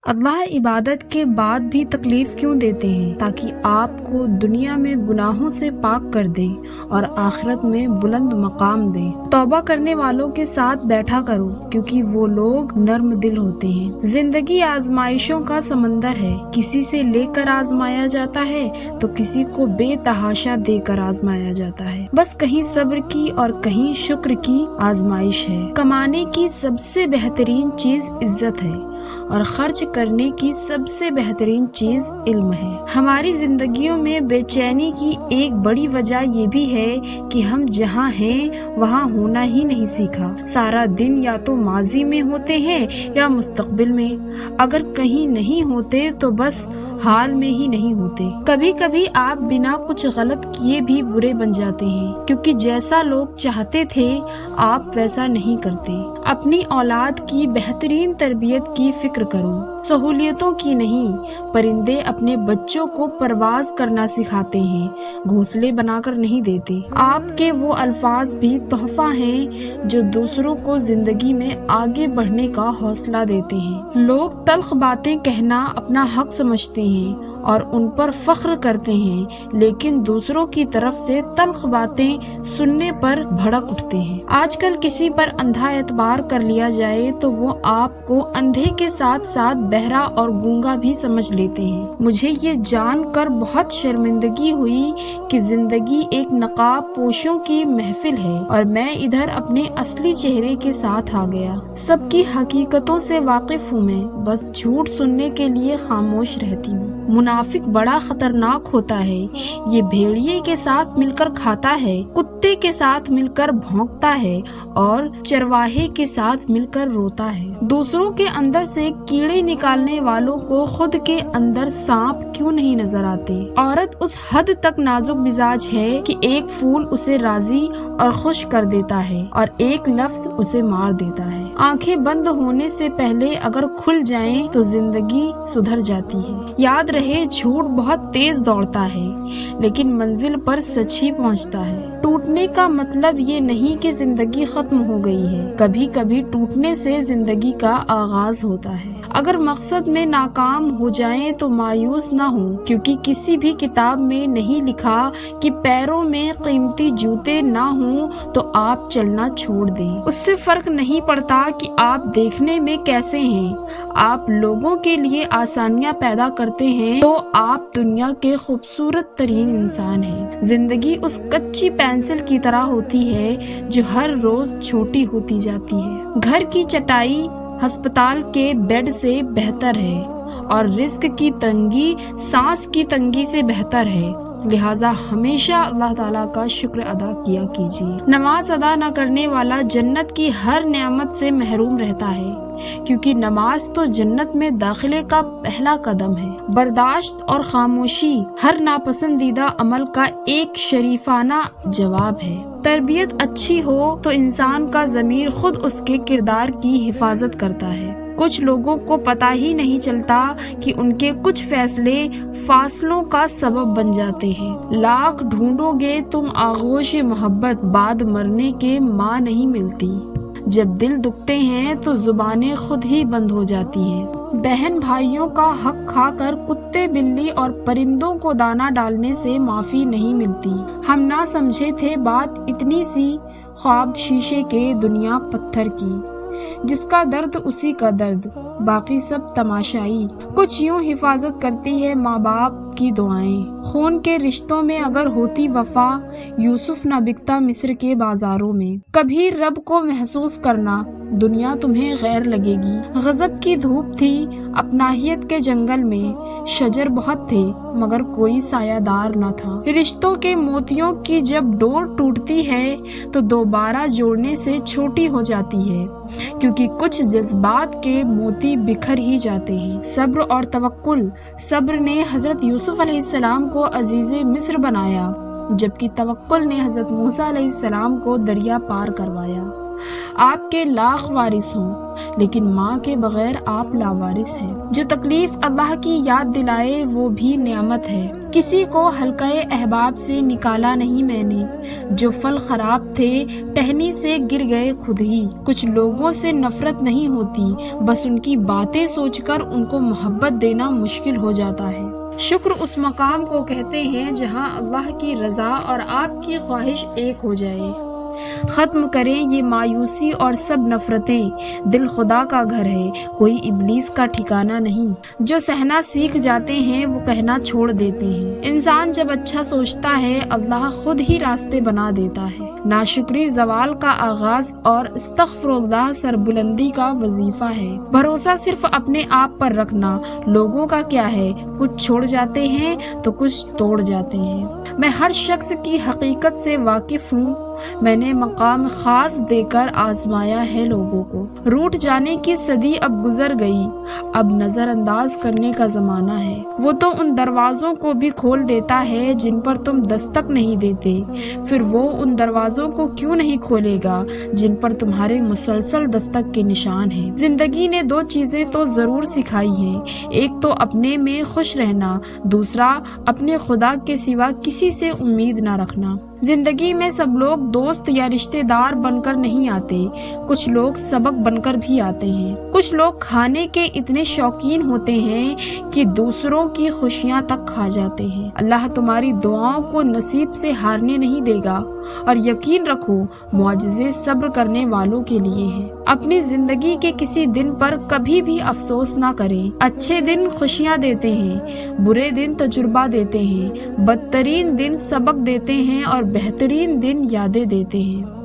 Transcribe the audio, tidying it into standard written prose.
اللہ عبادت کے بعد بھی تکلیف کیوں دیتے ہیں؟ تاکہ آپ کو دنیا میں گناہوں سے پاک کر دیں اور آخرت میں بلند مقام دیں۔ توبہ کرنے والوں کے ساتھ بیٹھا کرو کیونکہ وہ لوگ نرم دل ہوتے ہیں۔ زندگی آزمائشوں کا سمندر ہے، کسی سے لے کر آزمایا جاتا ہے تو کسی کو بے تحاشا دے کر آزمایا جاتا ہے۔ بس کہیں صبر کی اور کہیں شکر کی آزمائش ہے۔ کمانے کی سب سے بہترین چیز عزت ہے اور خرچ کرنے کی سب سے بہترین چیز علم ہے۔ ہماری زندگیوں میں بے چینی کی ایک بڑی وجہ یہ بھی ہے کہ ہم جہاں ہیں وہاں ہونا ہی نہیں سیکھا۔ سارا دن یا تو ماضی میں ہوتے ہیں یا مستقبل میں، اگر کہیں نہیں ہوتے تو بس حال میں ہی نہیں ہوتے۔ کبھی کبھی آپ بنا کچھ غلط کیے بھی برے بن جاتے ہیں، کیونکہ جیسا لوگ چاہتے تھے آپ ویسا نہیں کرتے۔ اپنی اولاد کی بہترین تربیت کی فکر کرو، سہولیتوں کی نہیں۔ پرندے اپنے بچوں کو پرواز کرنا سکھاتے ہیں، گھونسلے بنا کر نہیں دیتے۔ آپ کے وہ الفاظ بھی تحفہ ہیں جو دوسروں کو زندگی میں آگے بڑھنے کا حوصلہ دیتے ہیں۔ لوگ تلخ باتیں کہنا اپنا حق سمجھتے ہیں اور ان پر فخر کرتے ہیں، لیکن دوسروں کی طرف سے تلخ باتیں سننے پر بھڑک اٹھتے ہیں۔ آج کل کسی پر اندھا اعتبار کر لیا جائے تو وہ آپ کو اندھے کے ساتھ ساتھ بہرا اور گونگا بھی سمجھ لیتے ہیں۔ مجھے یہ جان کر بہت شرمندگی ہوئی کہ زندگی ایک نقاب پوشوں کی محفل ہے اور میں ادھر اپنے اصلی چہرے کے ساتھ آ گیا۔ سب کی حقیقتوں سے واقف ہوں میں، بس جھوٹ سننے کے لیے خاموش رہتی ہوں۔ منافق بڑا خطرناک ہوتا ہے، یہ بھیڑیے کے ساتھ مل کر کھاتا ہے، کتے کے ساتھ مل کر بھونکتا ہے اور چرواہے کے ساتھ مل کر روتا ہے۔ دوسروں کے اندر سے کیڑے نکالنے والوں کو خود کے اندر سانپ کیوں نہیں نظر آتے؟ عورت اس حد تک نازک مزاج ہے کہ ایک پھول اسے راضی اور خوش کر دیتا ہے اور ایک لفظ اسے مار دیتا ہے۔ آنکھیں بند ہونے سے پہلے اگر کھل جائیں تو زندگی سدھر جاتی ہے۔ یاد رہے، جھوٹ بہت تیز دوڑتا ہے لیکن منزل پر سچ ہی پہنچتا ہے۔ ٹوٹنے کا مطلب یہ نہیں کہ زندگی ختم ہو گئی ہے، کبھی کبھی ٹوٹنے سے زندگی کا آغاز ہوتا ہے۔ اگر مقصد میں ناکام ہو جائیں تو مایوس نہ ہوں، کیونکہ کسی بھی کتاب میں نہیں لکھا کہ پیروں میں قیمتی جوتے نہ ہوں تو آپ چلنا چھوڑ دیں۔ اس سے فرق نہیں پڑتا کہ آپ دیکھنے میں کیسے ہیں۔ آپ لوگوں کے لیے آسانیاں پیدا کرتے ہیں تو آپ دنیا کے خوبصورت ترین انسان ہیں۔ زندگی اس کچی پینسل کی طرح ہوتی ہے جو ہر روز چھوٹی ہوتی جاتی ہے۔ گھر کی چٹائی ہسپتال کے بیڈ سے بہتر ہے اور رزق کی تنگی سانس کی تنگی سے بہتر ہے، لہٰذا ہمیشہ اللہ تعالیٰ کا شکر ادا کیا کیجیے۔ نماز ادا نہ کرنے والا جنت کی ہر نعمت سے محروم رہتا ہے، کیونکہ نماز تو جنت میں داخلے کا پہلا قدم ہے۔ برداشت اور خاموشی ہر ناپسندیدہ عمل کا ایک شریفانہ جواب ہے۔ تربیت اچھی ہو تو انسان کا ضمیر خود اس کے کردار کی حفاظت کرتا ہے۔ کچھ لوگوں کو پتہ ہی نہیں چلتا کہ ان کے کچھ فیصلے فاصلوں کا سبب بن جاتے ہیں۔ لاکھ ڈھونڈو گے تم آغوش محبت، بعد مرنے کے ماں نہیں ملتی۔ جب دل دکھتے ہیں تو زبانیں خود ہی بند ہو جاتی ہیں۔ بہن بھائیوں کا حق کھا کر کتے بلی اور پرندوں کو دانہ ڈالنے سے معافی نہیں ملتی۔ ہم نہ سمجھے تھے بات اتنی سی، خواب شیشے کے دنیا پتھر کی، جس کا درد اسی کا درد، باقی سب تماشائی۔ کچھ یوں حفاظت کرتی ہے ماں باپ کی دعائیں۔ خون کے رشتوں میں اگر ہوتی وفا، یوسف نہ بکتا مصر کے بازاروں میں۔ کبھی رب کو محسوس کرنا، دنیا تمہیں غیر لگے گی۔ غضب کی دھوپ تھی اپناہیت کے جنگل میں، شجر بہت تھے مگر کوئی سایہ دار نہ تھا۔ رشتوں کے موتیوں کی جب ڈور ٹوٹتی ہے تو دوبارہ جوڑنے سے چھوٹی ہو جاتی ہے، کیونکہ کچھ جذبات کے موتی بکھر ہی جاتے ہیں۔ صبر اور توکل۔ صبر نے حضرت یوسف علیہ السلام کو عزیز مصر بنایا، جبکہ توکل نے حضرت موسیٰ علیہ السلام کو دریا پار کروایا۔ آپ کے لاکھ وارث ہوں لیکن ماں کے بغیر آپ لاوارث ہیں۔ جو تکلیف اللہ کی یاد دلائے وہ بھی نعمت ہے۔ کسی کو حلقۂ احباب سے نکالا نہیں میں نے، جو پھل خراب تھے ٹہنی سے گر گئے خود ہی۔ کچھ لوگوں سے نفرت نہیں ہوتی، بس ان کی باتیں سوچ کر ان کو محبت دینا مشکل ہو جاتا ہے۔ شکر اس مقام کو کہتے ہیں جہاں اللہ کی رضا اور آپ کی خواہش ایک ہو جائے۔ ختم کریں یہ مایوسی اور سب نفرتیں، دل خدا کا گھر ہے، کوئی ابلیس کا ٹھکانہ نہیں۔ جو سہنا سیکھ جاتے ہیں وہ کہنا چھوڑ دیتے ہیں۔ انسان جب اچھا سوچتا ہے اللہ خود ہی راستے بنا دیتا ہے۔ ناشکری زوال کا آغاز اور استغفر اللہ سربلندی کا وظیفہ ہے۔ بھروسہ صرف اپنے آپ پر رکھنا، لوگوں کا کیا ہے، کچھ چھوڑ جاتے ہیں تو کچھ توڑ جاتے ہیں۔ میں ہر شخص کی حقیقت سے واقف ہوں، میں نے مقام خاص دے کر آزمایا ہے لوگوں کو۔ روٹ جانے کی صدی اب گزر گئی، اب نظر انداز کرنے کا زمانہ ہے۔ وہ تو ان دروازوں کو بھی کھول دیتا ہے جن پر تم دستک نہیں دیتے، پھر وہ ان دروازوں کو کیوں نہیں کھولے گا جن پر تمہارے مسلسل دستک کے نشان ہیں۔ زندگی نے دو چیزیں تو ضرور سکھائی ہیں، ایک تو اپنے میں خوش رہنا، دوسرا اپنے خدا کے سوا کسی سے امید نہ رکھنا۔ زندگی میں سب لوگ دوست یا رشتہ دار بن کر نہیں آتے، کچھ لوگ سبق بن کر بھی آتے ہیں۔ کچھ لوگ کھانے کے اتنے شوقین ہوتے ہیں کہ دوسروں کی خوشیاں تک کھا جاتے ہیں۔ اللہ تمہاری دعاؤں کو نصیب سے ہارنے نہیں دے گا، اور یقین رکھو معجزے صبر کرنے والوں کے لیے ہیں۔ اپنی زندگی کے کسی دن پر کبھی بھی افسوس نہ کریں۔ اچھے دن خوشیاں دیتے ہیں، برے دن تجربہ دیتے ہیں، بدترین دن سبق دیتے ہیں اور بہترین دن یادیں دیتے ہیں۔